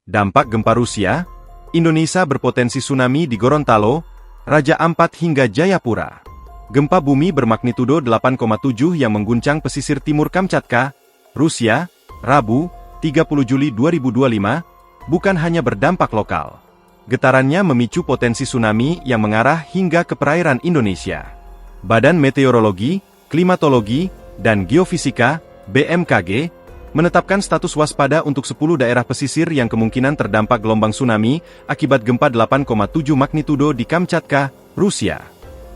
Dampak gempa Rusia, Indonesia berpotensi tsunami di Gorontalo, Raja Ampat hingga Jayapura. Gempa bumi bermagnitudo 8,7 yang mengguncang pesisir timur Kamchatka, Rusia, Rabu, 30 Juli 2025, bukan hanya berdampak lokal. Getarannya memicu potensi tsunami yang mengarah hingga ke perairan Indonesia. Badan Meteorologi, Klimatologi, dan Geofisika, BMKG, menetapkan status waspada untuk 10 daerah pesisir yang kemungkinan terdampak gelombang tsunami akibat gempa 8,7 magnitudo di Kamchatka, Rusia.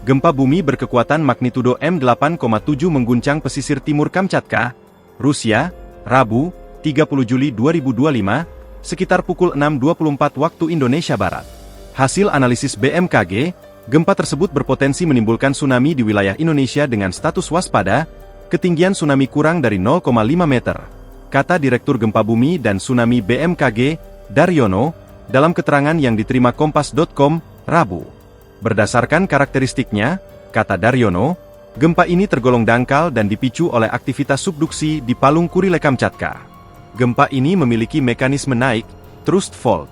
Gempa bumi berkekuatan magnitudo M8,7 mengguncang pesisir timur Kamchatka, Rusia, Rabu, 30 Juli 2025, sekitar pukul 6.24 waktu Indonesia Barat. Hasil analisis BMKG, gempa tersebut berpotensi menimbulkan tsunami di wilayah Indonesia dengan status waspada, ketinggian tsunami kurang dari 0,5 meter, kata Direktur Gempa Bumi dan Tsunami BMKG, Daryono, dalam keterangan yang diterima Kompas.com, Rabu. Berdasarkan karakteristiknya, kata Daryono, gempa ini tergolong dangkal dan dipicu oleh aktivitas subduksi di Palung Kurile Kamchatka. Gempa ini memiliki mekanisme naik, thrust fault.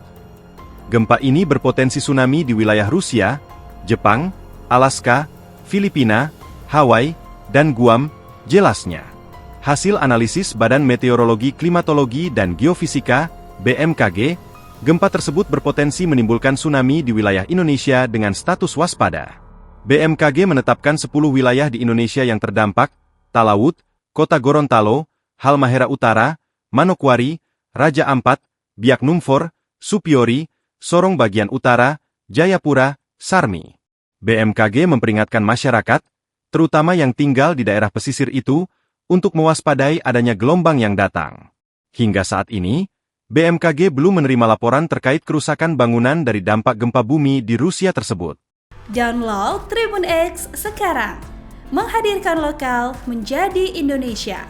Gempa ini berpotensi tsunami di wilayah Rusia, Jepang, Alaska, Filipina, Hawaii, dan Guam, jelasnya. Hasil analisis Badan Meteorologi, Klimatologi, dan Geofisika, BMKG, gempa tersebut berpotensi menimbulkan tsunami di wilayah Indonesia dengan status waspada. BMKG menetapkan 10 wilayah di Indonesia yang terdampak: Talaut, Kota Gorontalo, Halmahera Utara, Manokwari, Raja Ampat, Biak Numfor, Supiori, Sorong bagian utara, Jayapura, Sarmi. BMKG memperingatkan masyarakat, terutama yang tinggal di daerah pesisir itu, untuk mewaspadai adanya gelombang yang datang. Hingga saat ini, BMKG belum menerima laporan terkait kerusakan bangunan dari dampak gempa bumi di Rusia tersebut. Download Tribun X sekarang, menghadirkan lokal menjadi Indonesia.